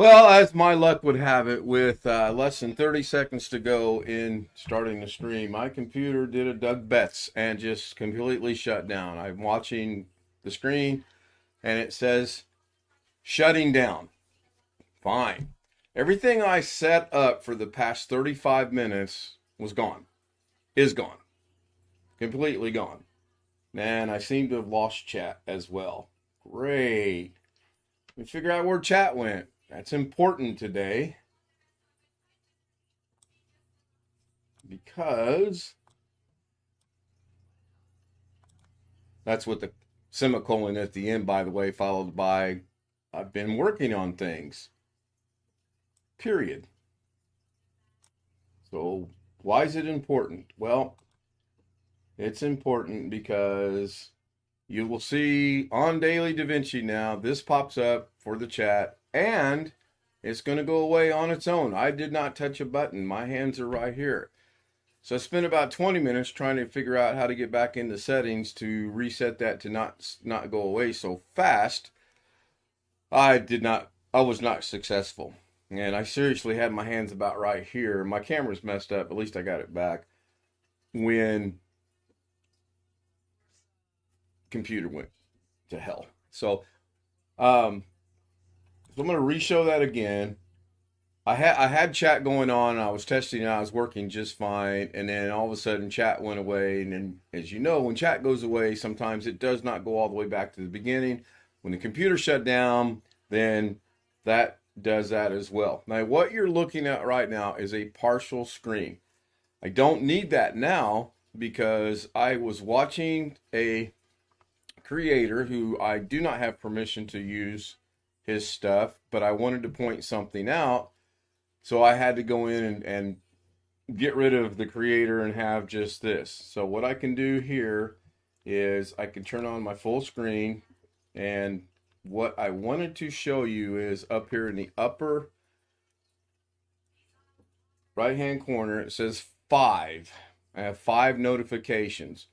Well, as my luck would have it, with less than 30 seconds to go in starting the stream, my computer did a Doug Betts and just completely shut down. I'm watching the screen and it says shutting down. Fine. Everything I set up for the past 35 minutes was gone, is gone, completely gone. And I seem to have lost chat as well. Great. Let me figure out where chat went. That's important today because that's what the semicolon at the end, by the way, followed by I've been working on things. Period. So why is it important? Well, it's important because you will see on Daily Davinci now, this pops up for the chat and it's going to go away on its own. I did not touch a button. My hands are right here. So I spent about 20 minutes trying to figure out how to get back into settings to reset that to not go away so fast. I was not successful. And I seriously had my hands about right here. My camera's messed up. At least I got it back when computer went to hell. So I'm going to re-show that again. I had chat going on and I was testing and I was working just fine, and then all of a sudden chat went away. And then, as you know, when chat goes away, sometimes it does not go all the way back to the beginning. When the computer shut down, then that does that as well. Now what you're looking at right now is a partial screen. I don't need that now because I was watching a creator who I do not have permission to use his stuff, but I wanted to point something out. So I had to go in and get rid of the creator and have just this. So what I can do here is I can turn on my full screen, and what I wanted to show you is up here in the upper right hand corner, it says 5. I have 5 notifications.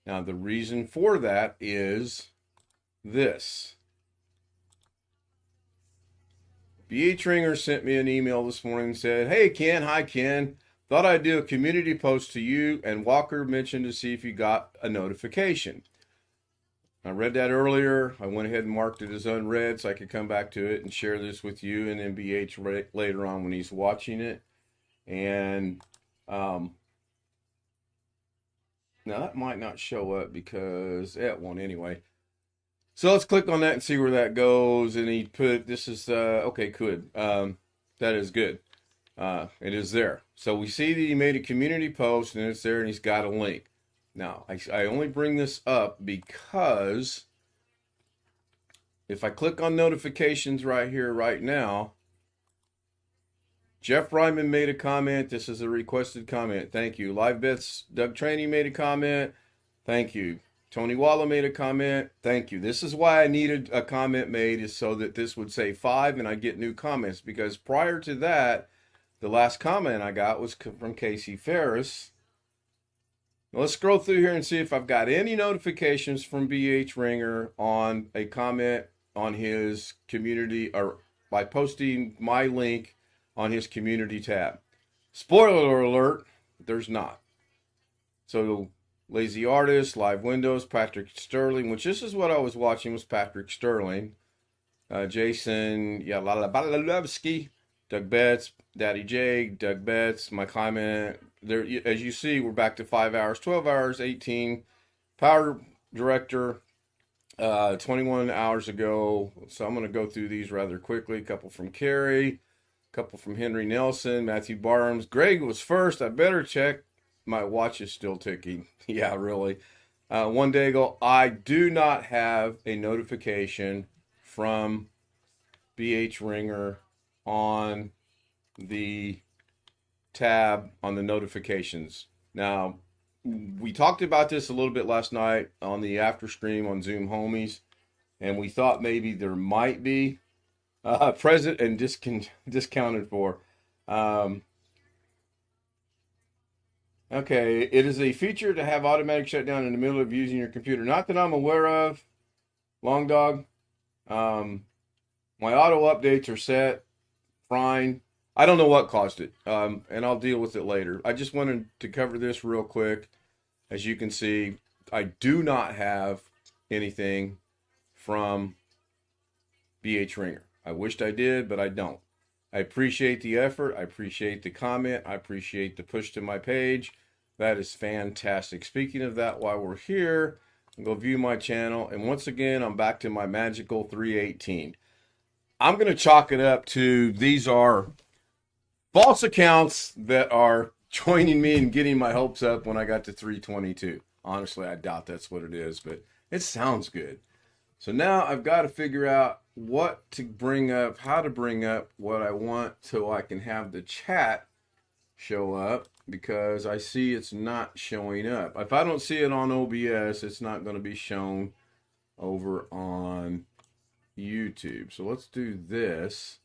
Now the reason for that is this. BH Ringer sent me an email this morning and said, "Hey Ken, hi Ken. Thought I'd do a community post to you and Walker mentioned to see if you got a notification." I read that earlier. I went ahead and marked it as unread so I could come back to it and share this with you and then BH later on when he's watching it. And now that might not show up because it won't anyway. So let's click on that and see where that goes. And he put, this is, okay, good. That is good. It is there. So we see that he made a community post and it's there and he's got a link. Now, I only bring this up because if I click on notifications right here, right now, Jeff Ryman made a comment. This is a requested comment. Thank you. Live Bets, Doug Trainee made a comment. Thank you. Tony Walla made a comment. Thank you. This is why I needed a comment made, is so that this would say 5 and I get new comments, because prior to that, the last comment I got was from Casey Ferris. Now let's scroll through here and see if I've got any notifications from BH Ringer on a comment on his community, or by posting my link on his community tab. Spoiler alert, there's not. So Lazy Artist, Live Windows, Patrick Sterling, which this is what I was watching, was Patrick Sterling. Jason Yalabalovsky, Doug Betts, Daddy J, Doug Betts, my comment. There, as you see, we're back to 5 hours, 12 hours, 18. Power Director, 21 hours ago. So I'm going to go through these rather quickly. A couple from Carrie, a couple from Henry Nelson, Matthew Barnes. Greg was first. I better check. My watch is still ticking. Yeah, really. One day ago, I do not have a notification from BH Ringer on the tab on the notifications. Now, we talked about this a little bit last night on the after stream on Zoom Homies, and we thought maybe there might be present and discounted for. Okay, it is a feature to have automatic shutdown in the middle of using your computer. Not that I'm aware of, Long Dog. My auto updates are set. frying. I don't know what caused it, and I'll deal with it later. I just wanted to cover this real quick. As you can see, I do not have anything from BH Ringer. I wished I did, but I don't. I appreciate the effort. I appreciate the comment. I appreciate the push to my page. That is fantastic. Speaking of that, while we're here, I'll go view my channel. And once again, I'm back to my magical 318. I'm going to chalk it up to these are false accounts that are joining me and getting my hopes up when I got to 322. Honestly, I doubt that's what it is, but it sounds good. So now I've got to figure out what to bring up, how to bring up what I want so I can have the chat show up, because I see it's not showing up. If I don't see it on OBS, it's not going to be shown over on YouTube. So let's do this,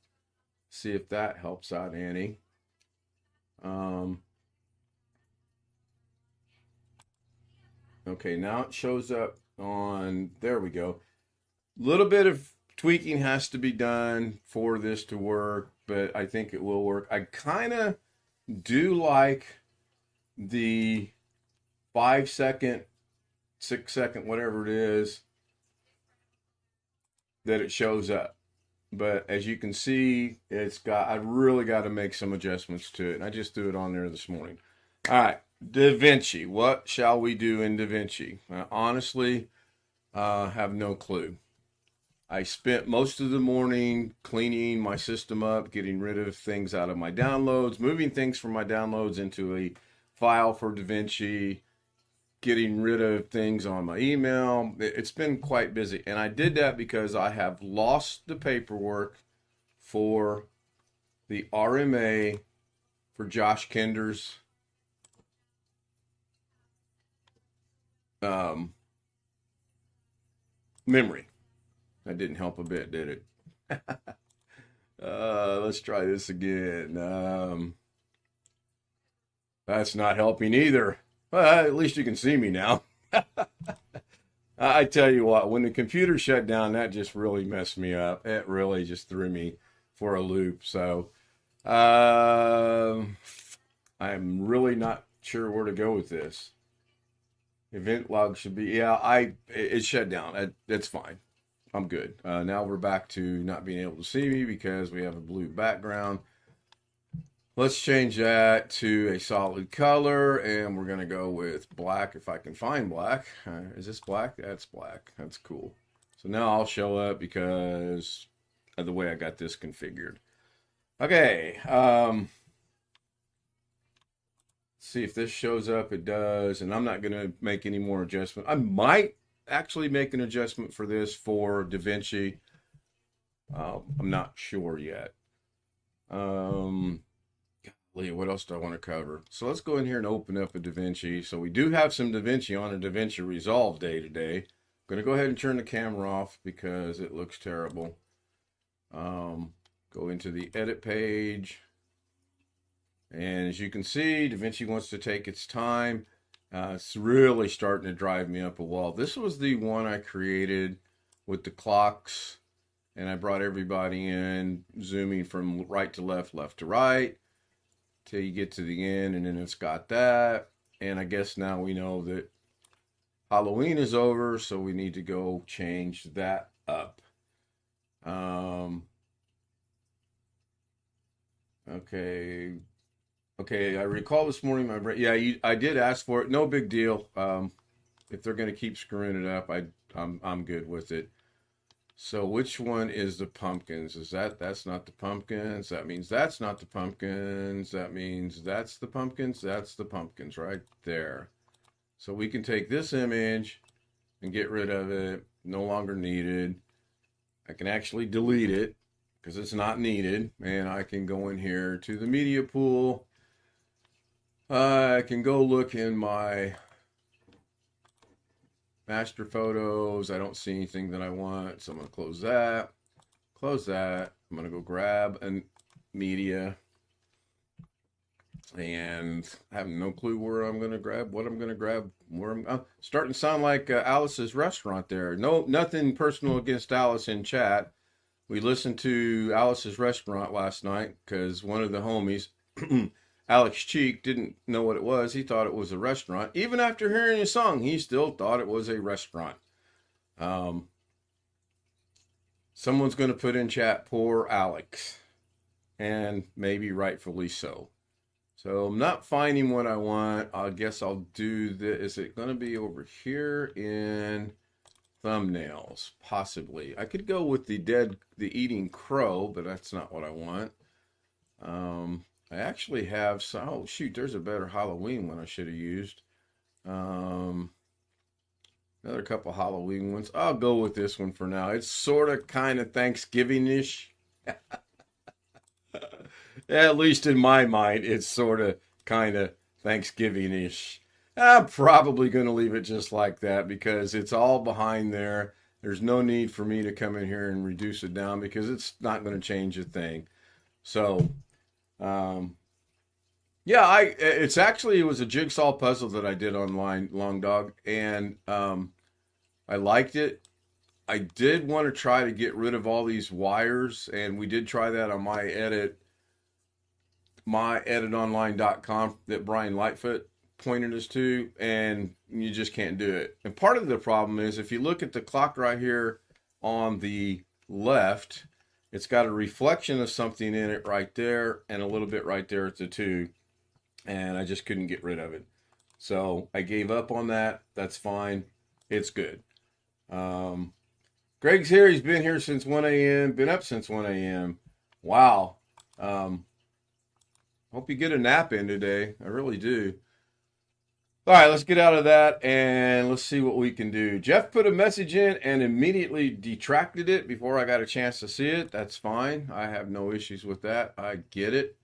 see if that helps out any. Okay, now it shows up on, there we go. Little bit of tweaking has to be done for this to work, but I think it will work. I kind of do like the 5 second, 6 second, whatever it is, that it shows up. But as you can see, I really got to make some adjustments to it. And I just threw it on there this morning. All right, Davinci. What shall we do in Davinci? I honestly have no clue. I spent most of the morning cleaning my system up, getting rid of things out of my downloads, moving things from my downloads into a file for Davinci, getting rid of things on my email. It's been quite busy. And I did that because I have lost the paperwork for the RMA for Josh Kinder's memory. That didn't help a bit, did it? Let's try this again. That's not helping either. Well, at least you can see me now. I tell you what, when the computer shut down, that just really messed me up. It really just threw me for a loop. So I'm really not sure where to go with this. Event log should be, yeah, it shut down. That's fine. I'm good. Now we're back to not being able to see me because we have a blue background. Let's change that to a solid color, and we're going to go with black if I can find black. Is this black? That's black. That's cool. So now I'll show up because of the way I got this configured. Okay. See if this shows up. It does, and I'm not going to make any more adjustment. I might actually make an adjustment for this for Davinci. I'm not sure yet. What else do I want to cover? So let's go in here and open up a Davinci. So we do have some Davinci on a Davinci Resolve day today. I'm going to go ahead and turn the camera off because it looks terrible. Go into the edit page. And as you can see, Davinci wants to take its time. It's really starting to drive me up a wall. This was the one I created with the clocks, and I brought everybody in, zooming from right to left, left to right, till you get to the end, and then it's got that. And I guess now we know that Halloween is over, so we need to go change that up. Okay, I recall this morning I did ask for it. No big deal. If they're going to keep screwing it up, I'm good with it. So which one is the pumpkins? That's not the pumpkins. That means that's not the pumpkins. That means that's the pumpkins. That's the pumpkins right there. So we can take this image and get rid of it. No longer needed. I can actually delete it because it's not needed. And I can go in here to the media pool. I can go look in my master photos. I don't see anything that I want, so I'm going to close that. Close that. I'm going to go grab a media. And I have no clue where I'm going to grab, what I'm going to grab, where I'm starting to sound like Alice's restaurant there. No, nothing personal against Alice in chat. We listened to Alice's Restaurant last night because one of the homies, Alex Cheek, didn't know what it was. He thought it was a restaurant. Even after hearing a song, he still thought it was a restaurant. Someone's going to put in chat, poor Alex. And maybe rightfully so. So I'm not finding what I want. I guess I'll do this. Is it going to be over here in thumbnails? Possibly. I could go with the eating crow, but that's not what I want. I actually have some. Oh shoot, there's a better Halloween one I should have used. Another couple Halloween ones. I'll go with this one for now. It's sort of kind of Thanksgiving-ish. At least in my mind, it's sort of kind of Thanksgiving-ish. I'm probably going to leave it just like that because it's all behind there. There's no need for me to come in here and reduce it down because it's not going to change a thing. So, yeah, it was a jigsaw puzzle that I did online, Long Dog, and I liked it. I did want to try to get rid of all these wires, and we did try that on myeditonline.com that Brian Lightfoot pointed us to, and you just can't do it. And part of the problem is if you look at the clock right here on the left, it's got a reflection of something in it right there and a little bit right there at the 2, and I just couldn't get rid of it. So I gave up on that. That's fine. It's good. Greg's here. He's been here since 1 a.m. Been up since 1 a.m. Wow. Hope you get a nap in today. I really do. All right, let's get out of that and let's see what we can do. Jeff put a message in and immediately detracted it before I got a chance to see it. That's fine. I have no issues with that. I get it.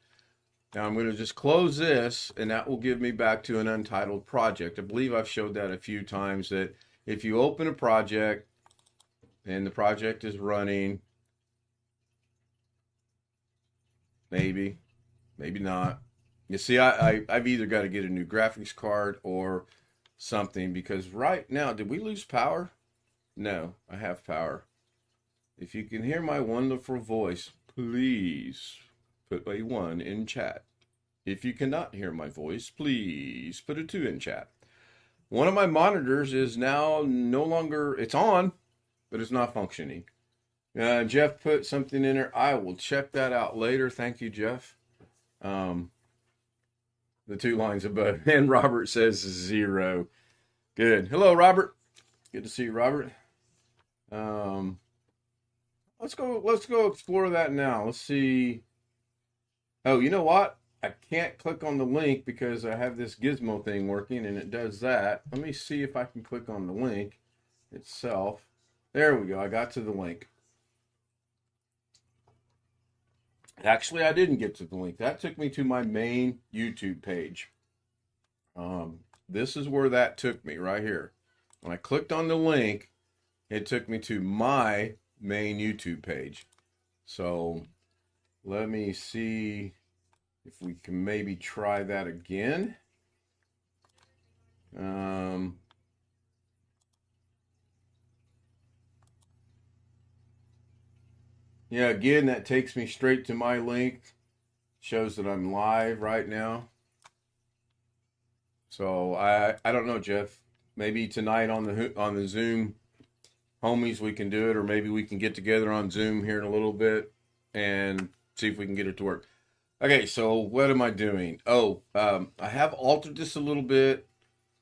Now I'm going to just close this, and that will give me back to an untitled project. I believe I've showed that a few times, that if you open a project and the project is running, maybe not. You see, I've either got to get a new graphics card or something, because right now, did we lose power? No, I have power. If you can hear my wonderful voice, please put a 1 in chat. If you cannot hear my voice, please put a 2 in chat. One of my monitors is now no longer, it's on, but it's not functioning. Jeff put something in there. I will check that out later. Thank you, Jeff. The 2 lines above. And Robert says 0. Good. Hello, Robert. Good to see you, Robert. Let's go explore that now. Let's see. Oh, you know what? I can't click on the link because I have this gizmo thing working and it does that. Let me see if I can click on the link itself. There we go. I got to the link. Actually, I didn't get to the link. That took me to my main YouTube page. This is where that took me, right here. When I clicked on the link, it took me to my main YouTube page. So let me see if we can maybe try that again. Yeah, again, that takes me straight to my link. Shows that I'm live right now. So I don't know, Jeff. Maybe tonight on the Zoom homies we can do it, or maybe we can get together on Zoom here in a little bit and see if we can get it to work. Okay, so what am I doing? Oh, I have altered this a little bit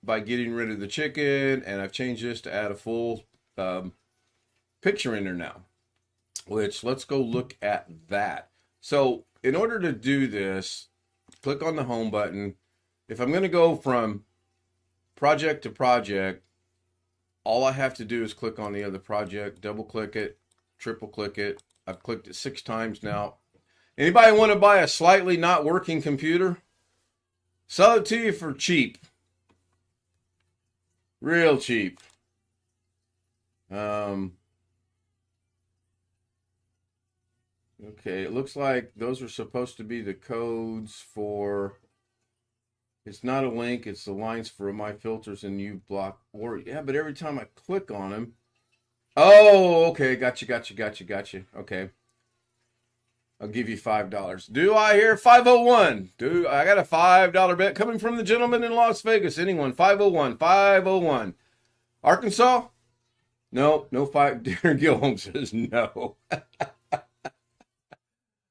by getting rid of the chicken, and I've changed this to add a full picture in there now. Which, let's go look at that. So in order to do this, click on the home button. If I'm going to go from project to project, all I have to do is click on the other project, double click it, triple click it. I've clicked it 6 times now. Anybody want to buy a slightly not working computer? Sell it to you for cheap. Real cheap. Okay, it looks like those are supposed to be the codes for, it's not a link, it's the lines for my filters and U block. Or yeah, but every time I click on them, Oh, okay. Gotcha. Okay. I'll give you $5. Do I hear 501? Do I got a $5 bet coming from the gentleman in Las Vegas? Anyone? 501, 501. Arkansas? No, no five. Darren Gilholm says no.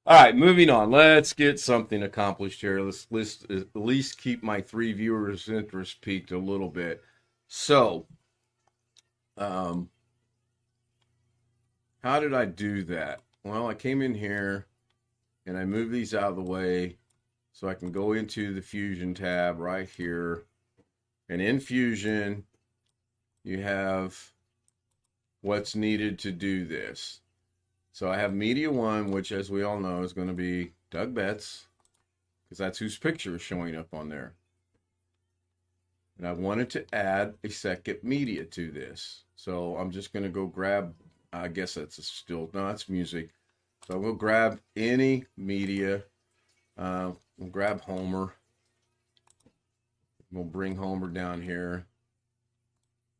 All right, moving on. Let's get something accomplished here. Let's at least keep my 3 viewers' interest peaked a little bit. So, um, how did I do that? Well, I came in here and I moved these out of the way so I can go into the Fusion tab right here. And in Fusion, you have what's needed to do this. So I have Media 1, which, as we all know, is going to be Doug Betts, because that's whose picture is showing up on there. And I wanted to add a second media to this. So I'm just going to go grab, I guess that's a still, no, that's music. So we'll grab any media. We'll grab Homer. We'll bring Homer down here.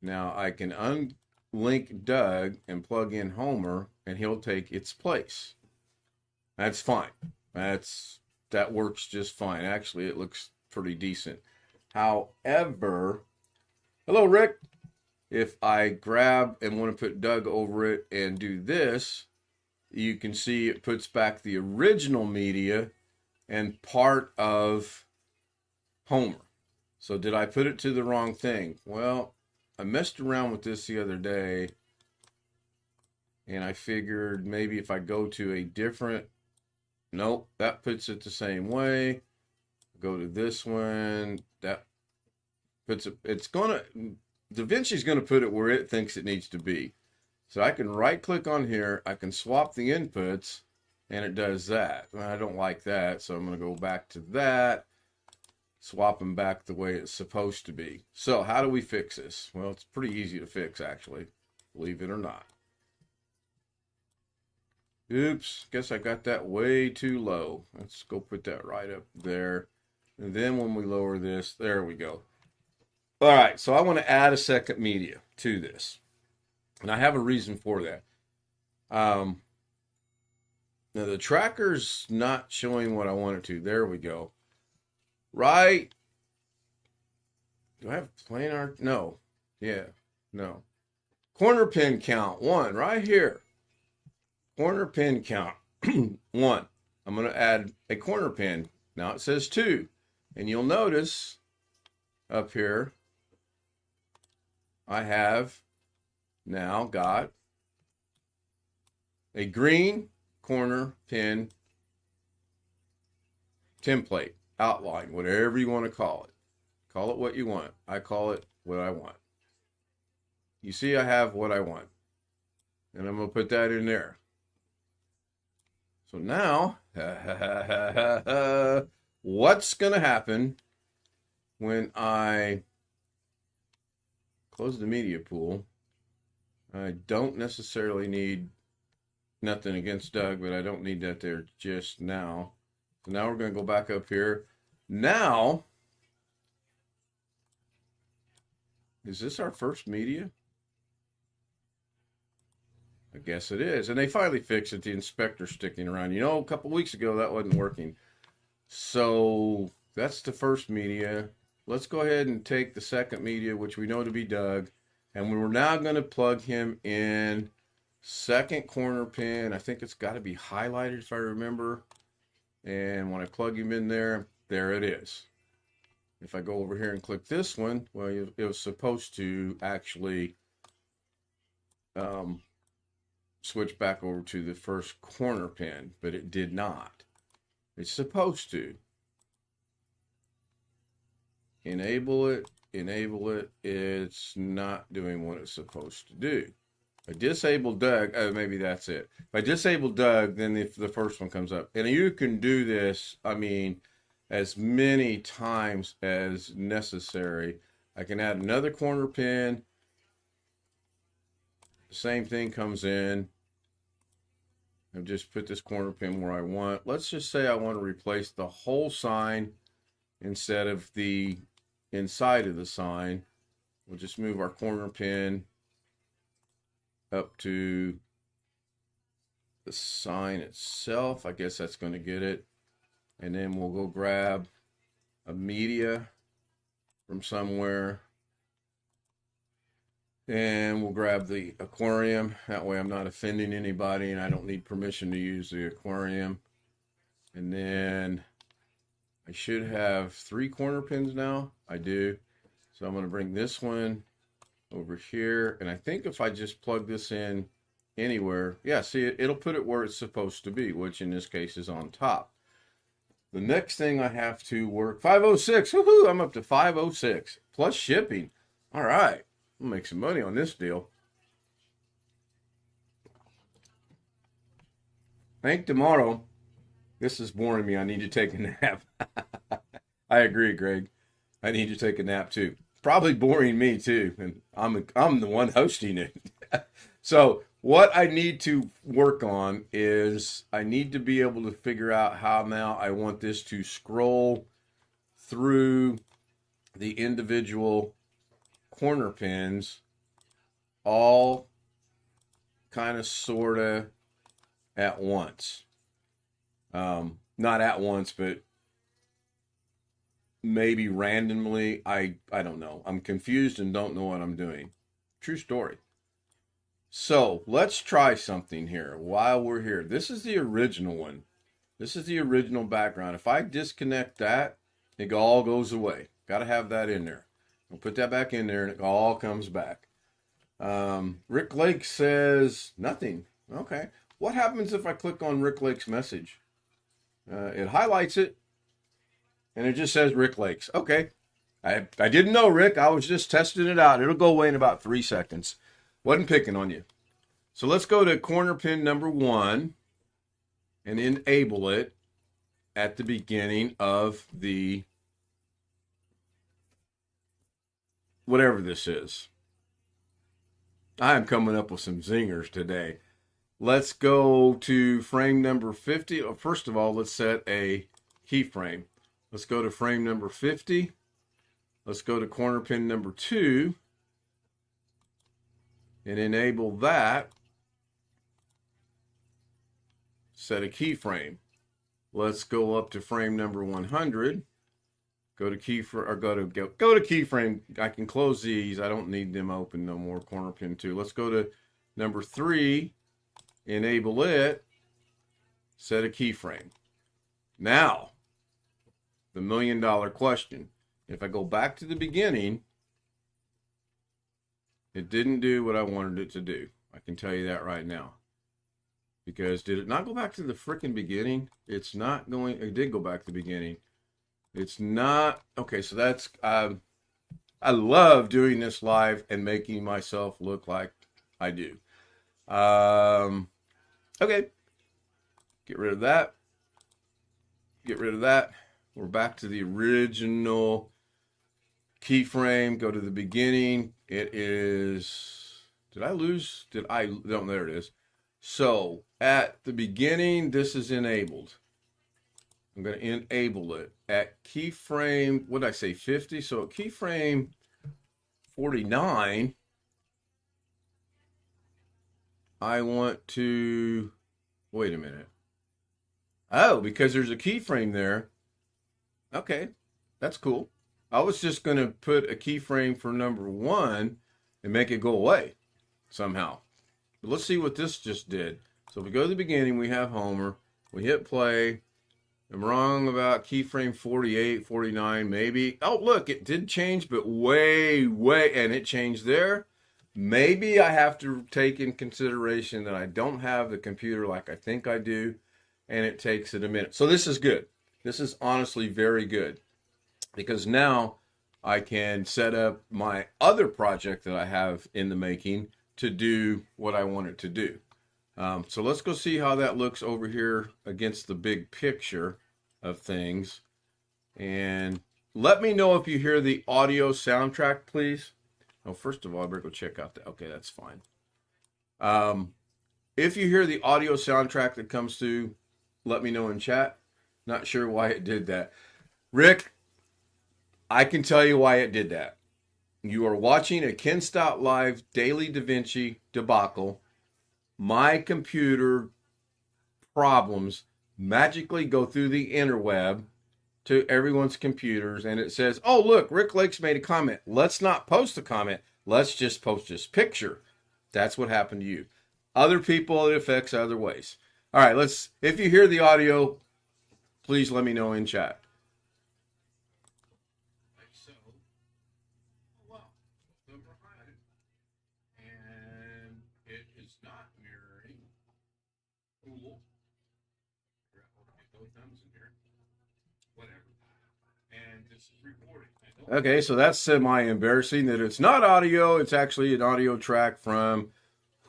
Now I can unlink Doug and plug in Homer, and he'll take its place. That's fine. That works just fine. Actually, it looks pretty decent. However, hello, Rick. If I grab and want to put Doug over it and do this, you can see it puts back the original media and part of Homer. So did I put it to the wrong thing? Well, I messed around with this the other day, and I figured maybe if I go to a different, nope, that puts it the same way. Go to this one, that puts it, it's gonna, Davinci's gonna put it where it thinks it needs to be. So I can right click on here, I can swap the inputs, and it does that. I don't like that, so I'm gonna go back to that, swap them back the way it's supposed to be. So how do we fix this? Well, it's pretty easy to fix, actually, believe it or not. Oops, guess I got that way too low. Let's go put that right up there. And then when we lower this, there we go. All right, so I want to add a second media to this. And I have a reason for that. Now the tracker's not showing what I want it to. There we go. Right. Do I have planar? No. Yeah. No. Corner pin count 1 right here. Corner pin count 1. I'm going to add a corner pin. Now it says 2. And you'll notice up here, I have now got a green corner pin template, outline, whatever you want to call it. Call it what you want. I call it what I want. You see, I have what I want. And I'm going to put that in there. So now, what's going to happen when I close the media pool? I don't necessarily need, nothing against Doug, but I don't need that there just now. So now we're going to go back up here. Now, is this our first media? I guess it is. And they finally fixed it. The inspector sticking around. You know, a couple weeks ago, that wasn't working. So that's the first media. Let's go ahead and take the second media, which we know to be Doug. And we're now going to plug him in second corner pin. I think it's got to be highlighted if I remember. And when I plug him in there, there it is. If I go over here and click this one, well, it was supposed to actually switch back over to the first corner pin, but it did not. It's supposed to. Enable it, it's not doing what it's supposed to do. If I disable Doug, oh, maybe that's it. If I disable Doug, then the first one comes up. And you can do this, I mean, as many times as necessary. I can add another corner pin. The same thing comes in. I've just put this corner pin where I want. Let's just say I want to replace the whole sign instead of the inside of the sign. We'll just move our corner pin up to the sign itself. I guess that's going to get it. And then we'll go grab a media from somewhere. And we'll grab the aquarium. That way I'm not offending anybody and I don't need permission to use the aquarium. And then I should have 3 corner pins now. I do. So I'm going to bring this one over here. And I think if I just plug this in anywhere, yeah, see, it'll put it where it's supposed to be, which in this case is on top. The next thing I have to work, 506, woohoo, I'm up to 506, plus shipping. All right, I'll make some money on this deal. I think tomorrow, this is boring me, I need to take a nap. I agree, Greg. I need to take a nap too. Probably boring me too, and I'm the one hosting it. So what I need to work on is I need to be able to figure out how now I want this to scroll through the individual corner pins, all kind of sort of at once. Not at once, but maybe randomly. I don't know. I'm confused and don't know what I'm doing. True story. So let's try something here while we're here. This is the original one. This is the original background. If I disconnect that, it all goes away. Got to have that in there. We'll put that back in there and it all comes back. Rick Lake says nothing. Okay. What happens if I click on Rick Lake's message? It highlights it and it just says Rick Lakes. Okay. I didn't know, Rick. I was just testing it out. It'll go away in about 3 seconds. Wasn't picking on you. So let's go to corner pin number 1 and enable it at the beginning of the whatever this is. I am coming up with some zingers today. Let's go to frame number 50. First of all, let's set a keyframe. Let's go to frame number 50. Let's go to corner pin number 2 and enable that. Set a keyframe. Let's go up to frame number 100. Go to keyframe. I can close these. I don't need them open no more. Corner pin 2. Let's go to number 3. Enable it. Set a keyframe. Now, the $1 million question. If I go back to the beginning, it didn't do what I wanted it to do. I can tell you that right now. Because did it not go back to the frickin' beginning? It's not going. It did go back to the beginning. It's not. Okay, so that's. I love doing this live and making myself look like I do. Okay. Get rid of that. Get rid of that. We're back to the original keyframe. Go to the beginning. It is. Did I lose? No, there it is. So at the beginning, this is enabled. I'm going to enable it at keyframe. What did I say? 50. So at keyframe 49, I want to wait a minute. Oh, because there's a keyframe there. Okay, that's cool. I was just going to put a keyframe for number 1 and make it go away somehow. But let's see what this just did. So if we go to the beginning, we have Homer. We hit play. I'm wrong about keyframe 48, 49, maybe. Oh, look, it did change, but way, and it changed there. Maybe I have to take in consideration that I don't have the computer like I think I do, and it takes it a minute. So this is good. This is honestly very good, because now I can set up my other project that I have in the making to do what I want it to do. So let's go see how that looks over here against the big picture of things. And let me know if you hear the audio soundtrack, please. Oh, first of all, I better go check out that. Okay, that's fine. If you hear the audio soundtrack that comes through, let me know in chat. Not sure why it did that. Rick, I can tell you why it did that. You are watching a Ken Stout Live Daily Davinci Debacle. my computer problems magically go through the interweb to everyone's computers, and it says, oh, look, Rick Lakes made a comment. Let's not post a comment. Let's just post this picture. That's what happened to you. Other people, it affects other ways. All right, if you hear the audio, please let me know in chat. So, wow, and it is not mirroring. Cool. Get those thumbs in here. Whatever. And this is recording. Okay, so that's semi-embarrassing that it's not audio. It's actually an audio track from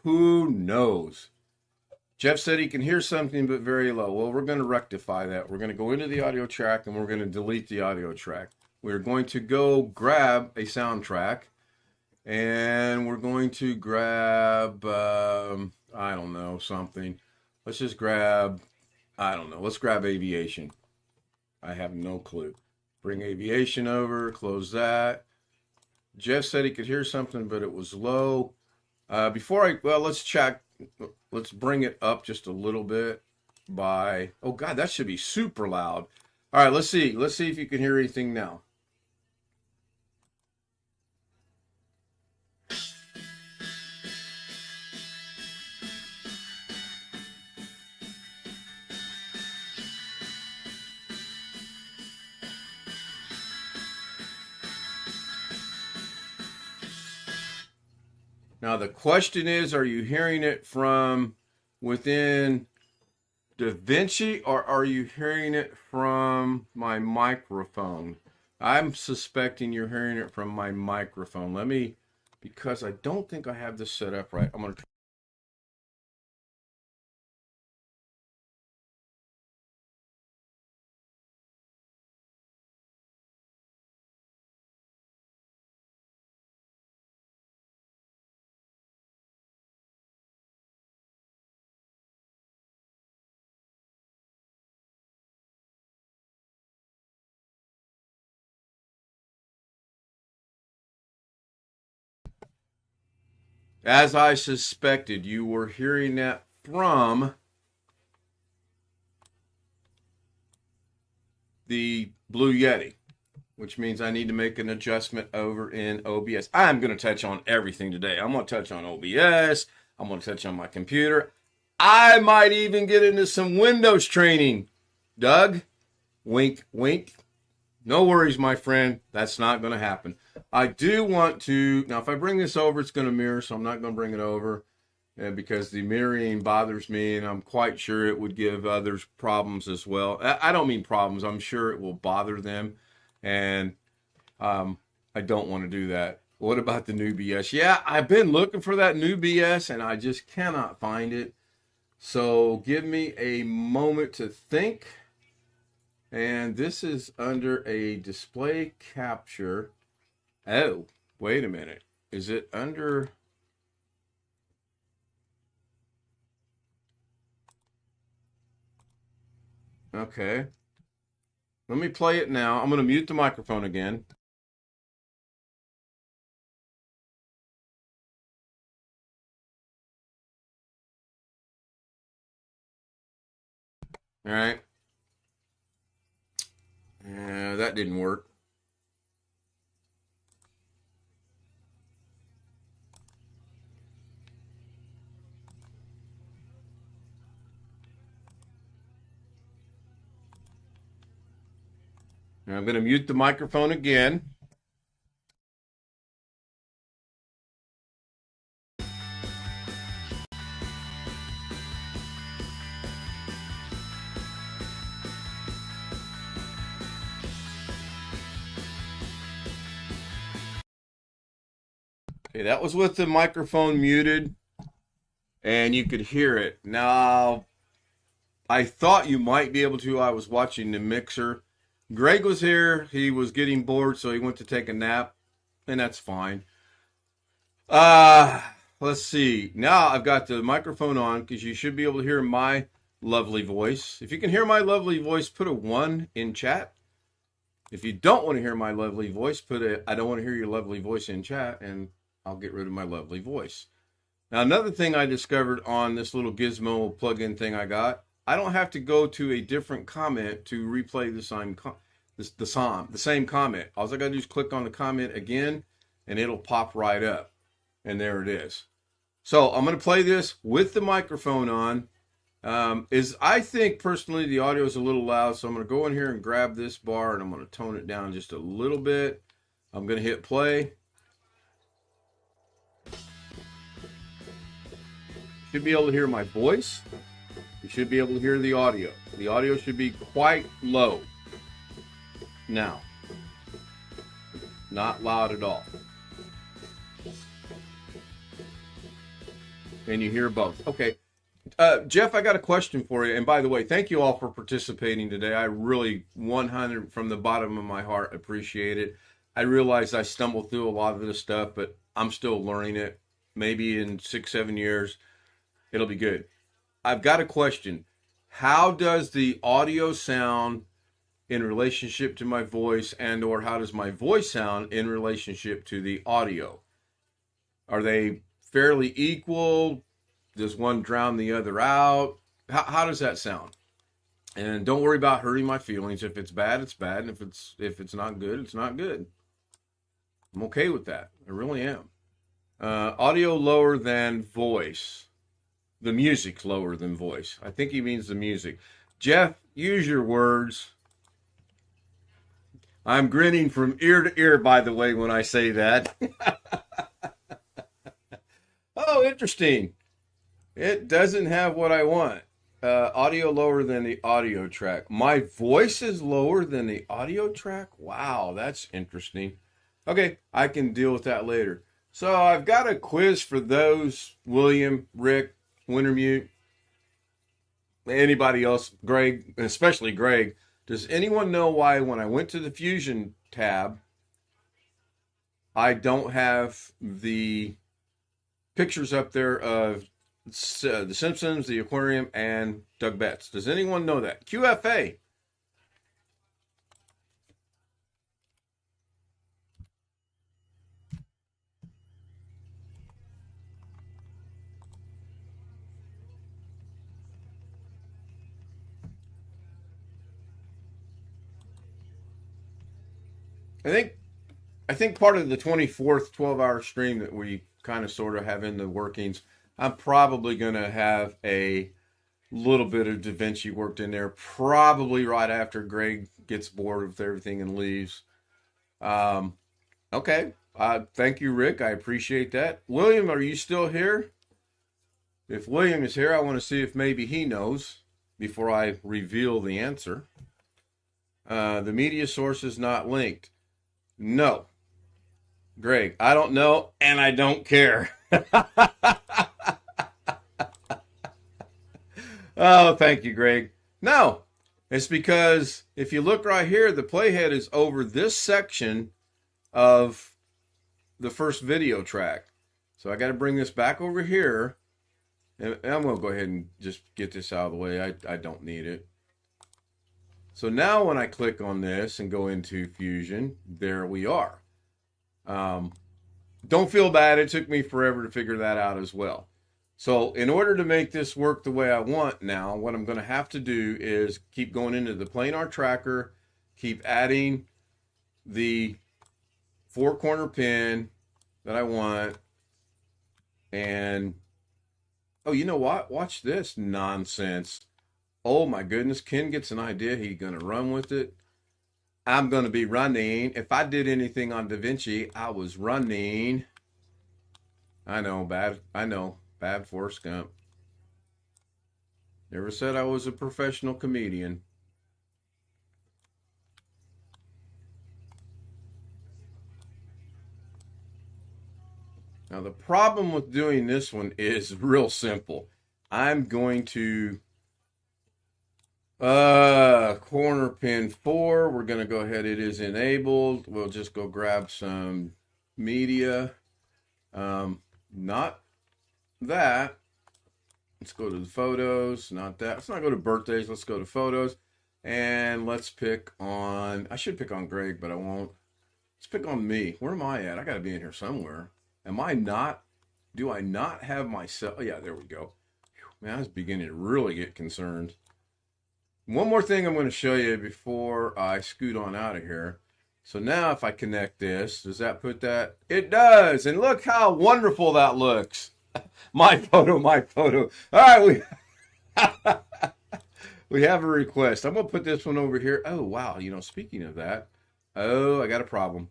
who knows. Jeff said he can hear something, but very low. Well, we're going to rectify that. We're going to go into the audio track, and we're going to delete the audio track. We're going to go grab a soundtrack, and we're going to grab, I don't know, something. Let's just grab, I don't know. Let's grab Aviation. I have no clue. Bring Aviation over, close that. Jeff said he could hear something, but it was low. Let's check. Let's bring it up just a little bit by, oh God, that should be super loud. All right, let's see. Let's see if you can hear anything now. Now, the question is, are you hearing it from within Davinci, or are you hearing it from my microphone? I'm suspecting you're hearing it from my microphone. Because I don't think I have this set up right. I'm going to try. As I suspected, you were hearing that from the Blue Yeti, which means I need to make an adjustment over in OBS. I'm going to touch on everything today. I'm going to touch on OBS. I'm going to touch on my computer. I might even get into some Windows training. Doug, wink, wink. No worries, my friend. That's not going to happen. I do want to, now if I bring this over, it's going to mirror, so I'm not going to bring it over because the mirroring bothers me, and I'm quite sure it would give others problems as well. I don't mean problems. I'm sure it will bother them, and I don't want to do that. What about the new BS? Yeah, I've been looking for that new BS, and I just cannot find it. So give me a moment to think. And this is under a display capture. Oh, wait a minute. Is it under? Okay. Let me play it now. I'm going to mute the microphone again. All right. That didn't work. Now I'm going to mute the microphone again. Okay, that was with the microphone muted, and you could hear it. Now, I thought you might be able to. I was watching the mixer. Greg was here. He was getting bored, so he went to take a nap, and that's fine. Let's see. Now I've got the microphone on because you should be able to hear my lovely voice. If you can hear my lovely voice, put a 1 in chat. If you don't want to hear my lovely voice, put a I don't want to hear your lovely voice in chat, and I'll get rid of my lovely voice. Now, another thing I discovered on this little gizmo plugin thing I got, I don't have to go to a different comment to replay the same comment. All I got to do is click on the comment again, and it'll pop right up. And there it is. So I'm going to play this with the microphone on. I think personally the audio is a little loud, so I'm going to go in here and grab this bar, and I'm going to tone it down just a little bit. I'm going to hit play. You should be able to hear my voice. You should be able to hear the audio. The audio should be quite low. Now, not loud at all. And you hear both. Okay. Jeff, I got a question for you. And by the way, thank you all for participating today. I really 100 from the bottom of my heart appreciate it. I realize I stumbled through a lot of this stuff, but I'm still learning it. Maybe in 6-7 years, it'll be good. I've got a question. How does the audio sound in relationship to my voice, and or how does my voice sound in relationship to the audio? Are they fairly equal? Does one drown the other out? How does that sound? And don't worry about hurting my feelings. If it's bad, it's bad. And if it's not good, it's not good. I'm okay with that. I really am. Audio lower than voice. The music's lower than voice. I think he means the music. Jeff, use your words. I'm grinning from ear to ear, by the way, when I say that. Oh, interesting. It doesn't have what I want. Audio lower than the audio track. My voice is lower than the audio track? Wow, that's interesting. Okay, I can deal with that later. So I've got a quiz for those, William, Rick, Wintermute, anybody else, Greg, especially Greg. Does anyone know why when I went to the Fusion tab, I don't have the pictures up there of The Simpsons, the Aquarium, and Doug Betts? Does anyone know that? QFA. I think part of the 24th 12-hour stream that we kind of sort of have in the workings, I'm probably going to have a little bit of Davinci worked in there, probably right after Greg gets bored with everything and leaves. Okay. Thank you, Rick. I appreciate that. William, are you still here? If William is here, I want to see if maybe he knows before I reveal the answer. The media source is not linked. No. Greg, I don't know, and I don't care. Oh, thank you, Greg. No, it's because if you look right here, the playhead is over this section of the first video track. So I got to bring this back over here. And I'm going to go ahead and just get this out of the way. I don't need it. So now when I click on this and go into Fusion, there we are. Don't feel bad. It took me forever to figure that out as well. So in order to make this work the way I want now, what I'm going to have to do is keep going into the planar tracker, keep adding the 4-corner pin that I want. And, oh, you know what? Watch this nonsense. Oh my goodness, Ken gets an idea. He's going to run with it. I'm going to be running. If I did anything on Davinci, I was running. I know, bad. I know, bad Forrest Gump. Never said I was a professional comedian. Now the problem with doing this one is real simple. I'm going to corner pin 4. We're going to go ahead. It is enabled. We'll just go grab some media. Not that. Let's go to the photos. Not that. Let's not go to birthdays. Let's go to photos. And let's pick on, I should pick on Greg, but I won't. Let's pick on me. Where am I at? I got to be in here somewhere. Am I not do I not have my cell? Oh, yeah, there we go. Man, I was beginning to really get concerned. One more thing I'm going to show you before I scoot on out of here. So now if I connect this, does that put that? It does. And look how wonderful that looks. My photo, my photo. All right, we have a request. I'm going to put this one over here. Oh, wow. You know, speaking of that, oh, I got a problem.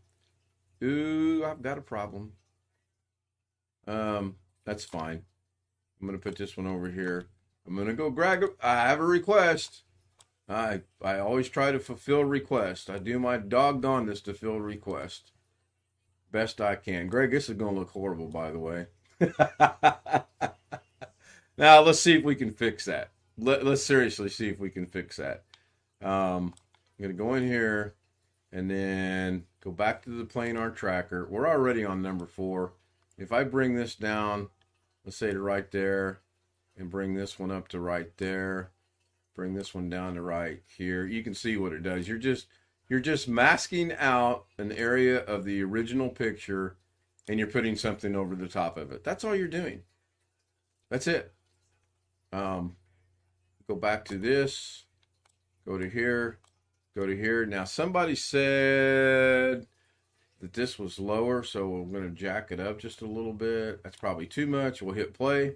Ooh, I've got a problem. That's fine. I'm going to put this one over here. I'm going to go grab it. I have a request. I always try to fulfill requests. I do my doggone to fill request. Best I can. Greg, this is going to look horrible, by the way. Now, let's see if we can fix that. Let's seriously see if we can fix that. I'm going to go in here and then go back to the planar tracker. We're already on number 4. If I bring this down, let's say to right there, and bring this one up to right there, bring this one down to right here, you can see what it does. You're just masking out an area of the original picture, and you're putting something over the top of it. That's all you're doing. That's it. Go back to this, go to here, go to here. Now somebody said that this was lower, so we're going to jack it up just a little bit. That's probably too much. We'll hit play.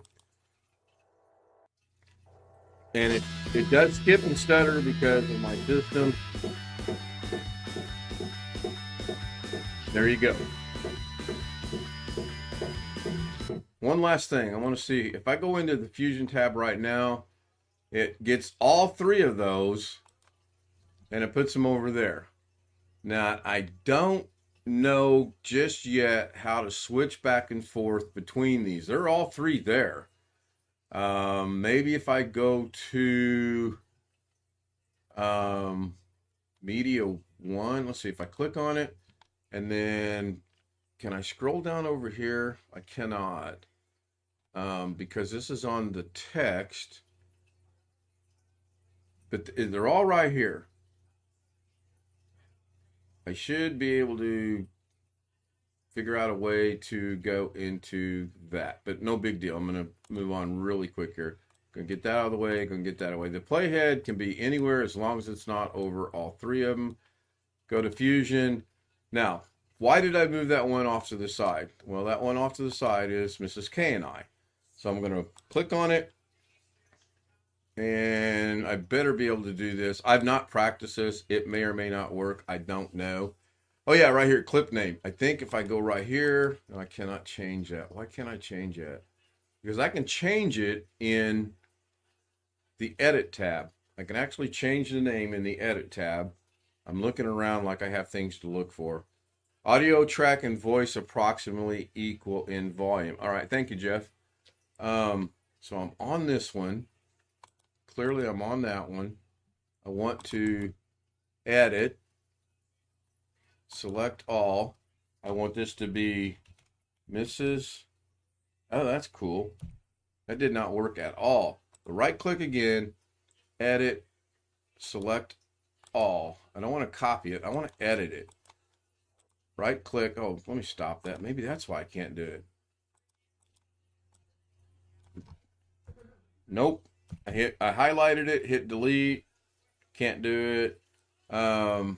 And it does skip and stutter because of my system. There you go. One last thing. I want to see if I go into the Fusion tab right now, it gets all 3 of those and it puts them over there. Now, I don't know just yet how to switch back and forth between these. They're all 3 there. Maybe if I go to media 1, let's see if I click on it, and then can I scroll down over here? I cannot, because this is on the text, but they're all right here. I should be able to figure out a way to go into that, but no big deal. I'm going to move on really quick here. Going to get that out of the way, going to get that out of the way. The playhead can be anywhere as long as it's not over all 3 of them. Go to Fusion. Now, why did I move that one off to the side? Well, that one off to the side is Mrs. K and I. So I'm going to click on it, and I better be able to do this. I've not practiced this. It may or may not work. I don't know. Oh yeah, right here, clip name. I think if I go right here, no, I cannot change that. Why can't I change that? Because I can change it in the edit tab. I can actually change the name in the edit tab. I'm looking around like I have things to look for. Audio track and voice approximately equal in volume. All right, thank you, Jeff. So I'm on this one. Clearly I'm on that one. I want to edit, select all. I want this to be Mrs. Oh, that's cool. That did not work at all. So right click again, edit, select all. I don't want to copy it. I want to edit it. Right click. Oh, let me stop that. Maybe that's why I can't do it. Nope. I highlighted it, hit delete. Can't do it. All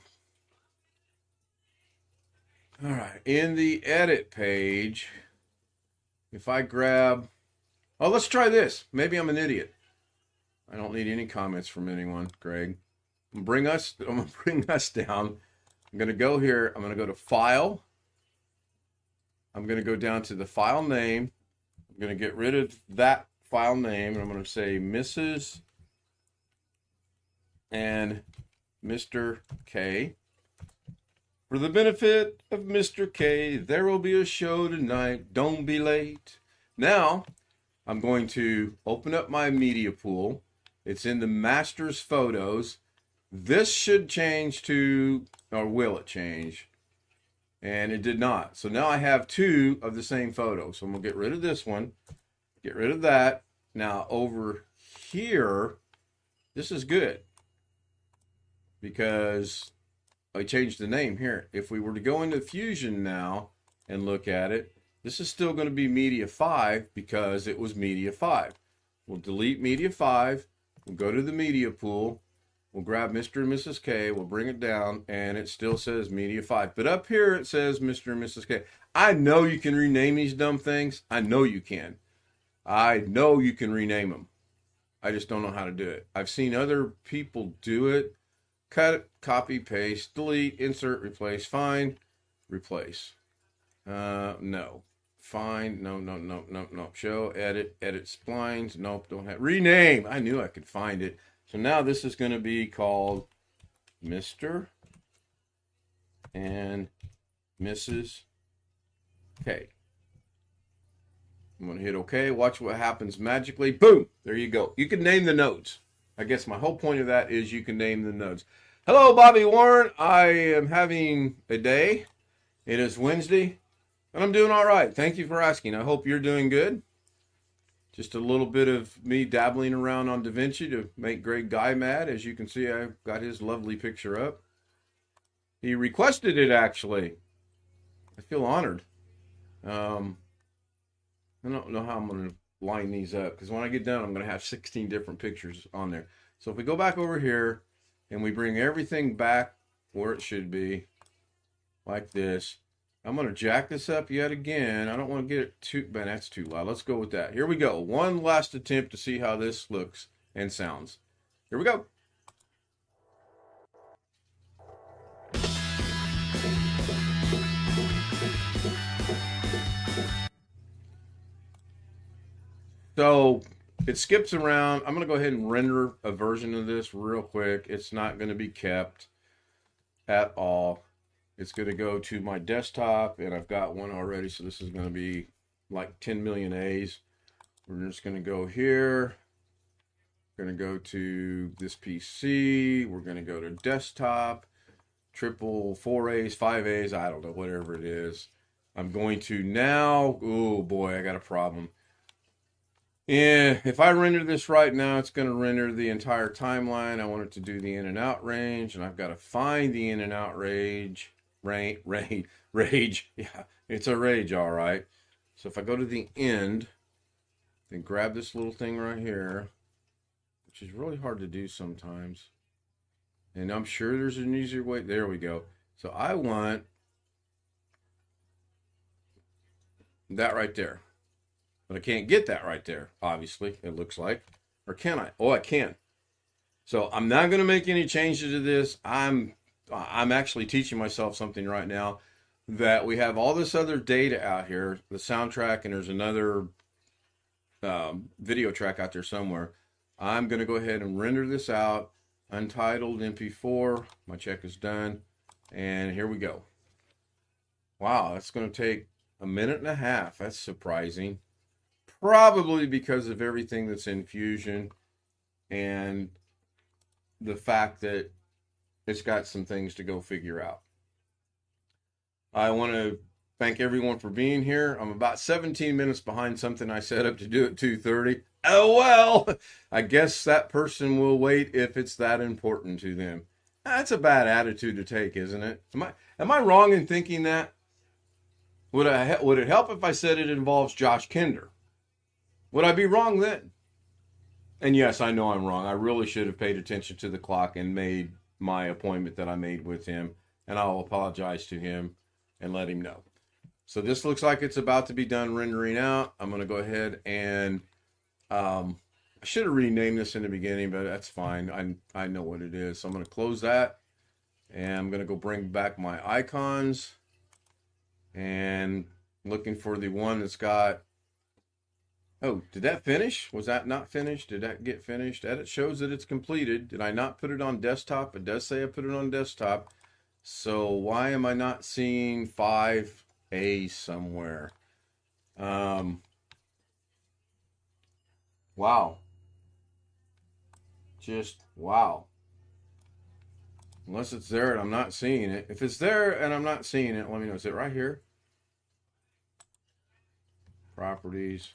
right. In the edit page, if I grab, oh, let's try this. Maybe I'm an idiot. I don't need any comments from anyone, Greg. I'm gonna bring us down. I'm gonna go here. I'm gonna go to File. I'm gonna go down to the file name. I'm gonna get rid of that file name, and I'm gonna say Mrs. and Mr. K. For the benefit of Mr. K, there will be a show tonight. Don't be late. Now, I'm going to open up my media pool. It's in the master's photos. This should change to, or will it change? And it did not. So now I have 2 of the same photo. So I'm going to get rid of this one. Get rid of that. Now over here, this is good because I changed the name here. If we were to go into Fusion now and look at it, This is still going to be media 5 because it was media 5. We'll delete media 5. We'll go to the media pool. We'll grab Mr. and Mrs. K. We'll bring it down, and it still says media 5. But up here it says Mr. and Mrs. K. I know you can rename these dumb things. I know you can. I know you can rename them. I just don't know how to do it. I've seen other people do it. Cut it, copy, paste, delete, insert, replace, find, replace. No. Find, no. Show, edit splines, nope, don't have. Rename, I knew I could find it. So now this is going to be called Mr. and Mrs. K. I'm going to hit OK. Watch what happens magically. Boom! There you go. You can name the nodes. I guess my whole point of that is you can name the nodes. Hello, Bobby Warren. I am having a day. It is Wednesday, and I'm doing all right. Thank you for asking. I hope you're doing good. Just a little bit of me dabbling around on Davinci to make Greg Guy mad. As you can see, I've got his lovely picture up. He requested it, actually. I feel honored. I don't know how I'm going to line these up, because when I get done, I'm going to have 16 different pictures on there. So if we go back over here and we bring everything back where it should be, like this, I'm going to jack this up yet again. I don't want to get it too, man, that's too loud. Let's go with that. Here we go. One last attempt to see how this looks and sounds. Here we go. So it skips around. I'm going to go ahead and render a version of this real quick. It's not going to be kept at all. It's going to go to my desktop, and I've got one already, so this is going to be like 10 million A's. We're just going to go here. We're going to go to this PC. We're going to go to desktop, triple 4A's, 5A's, I don't know, whatever it is. I'm going to now, oh boy, I got a problem. And if I render this right now, it's going to render the entire timeline. I want it to do the in and out range, and I've got to find the in and out rage. Rage. Yeah, it's a rage, all right. So if I go to the end, then grab this little thing right here, which is really hard to do sometimes. And I'm sure there's an easier way. There we go. So I want that right there. But I can't get that right there, obviously, it looks like. Or can I? Oh, I can. So I'm not going to make any changes to this. I'm actually teaching myself something right now, that we have all this other data out here, the soundtrack, and there's another video track out there somewhere. I'm going to go ahead and render this out, untitled MP4. My check is done. And here we go. Wow, that's going to take a minute and a half. That's surprising. Probably because of everything that's in Fusion and the fact that it's got some things to go figure out. I want to thank everyone for being here. I'm about 17 minutes behind something I set up to do at 2:30. Oh, well, I guess that person will wait if it's that important to them. That's a bad attitude to take, isn't it? Am I wrong in thinking that? Would it help if I said it involves Josh Kinder? Would I be wrong then? And yes, I know I'm wrong. I really should have paid attention to the clock and made my appointment that I made with him. And I'll apologize to him and let him know. So this looks like it's about to be done rendering out. I'm going to go ahead and I should have renamed this in the beginning, but that's fine. I know what it is. So I'm going to close that. And I'm going to go bring back my icons. And looking for the one that's got... Oh, did that finish? Was that not finished? Did that get finished? Edit shows that it's completed. Did I not put it on desktop? It does say I put it on desktop. So why am I not seeing 5A somewhere? Wow. Just wow. Unless it's there and I'm not seeing it. If it's there and I'm not seeing it, let me know. Is it right here? Properties.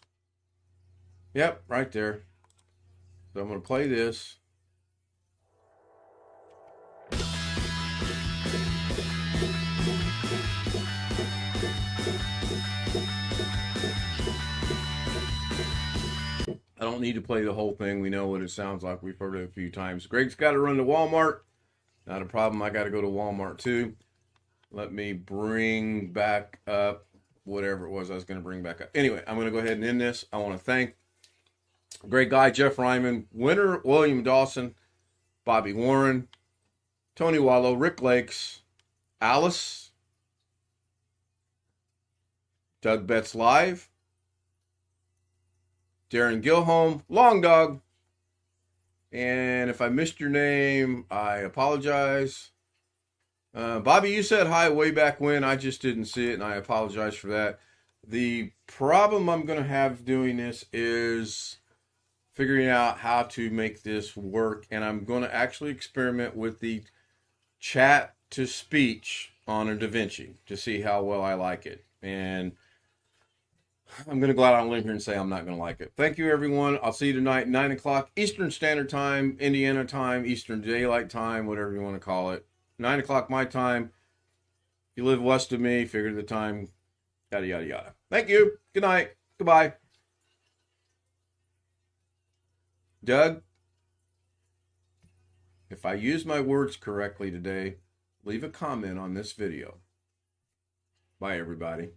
Yep, right there. So I'm going to play this. I don't need to play the whole thing. We know what it sounds like. We've heard it a few times. Greg's got to run to Walmart. Not a problem. I got to go to Walmart too. Let me bring back up whatever it was I was going to bring back up. Anyway, I'm going to go ahead and end this. I want to thank great guy Jeff Ryman, Winter William Dawson, Bobby Warren, Tony Wallow, Rick Lakes, Alice, Doug Betts Live, Darren Gilholm, Long Dog, and if I missed your name, I apologize. Bobby, you said hi way back when. I just didn't see it, and I apologize for that. The problem I'm going to have doing this is figuring out how to make this work, and I'm going to actually experiment with the chat to speech on a Davinci to see how well I like it. And I'm going to go out on a limb here and say I'm not going to like it. Thank you, everyone. I'll see you tonight, 9 o'clock Eastern Standard Time, Indiana time, Eastern Daylight Time, whatever you want to call it. 9 o'clock my time. If you live west of me, figure the time, yada, yada, yada. Thank you. Good night. Goodbye. Doug, if I use my words correctly today, leave a comment on this video. Bye, everybody.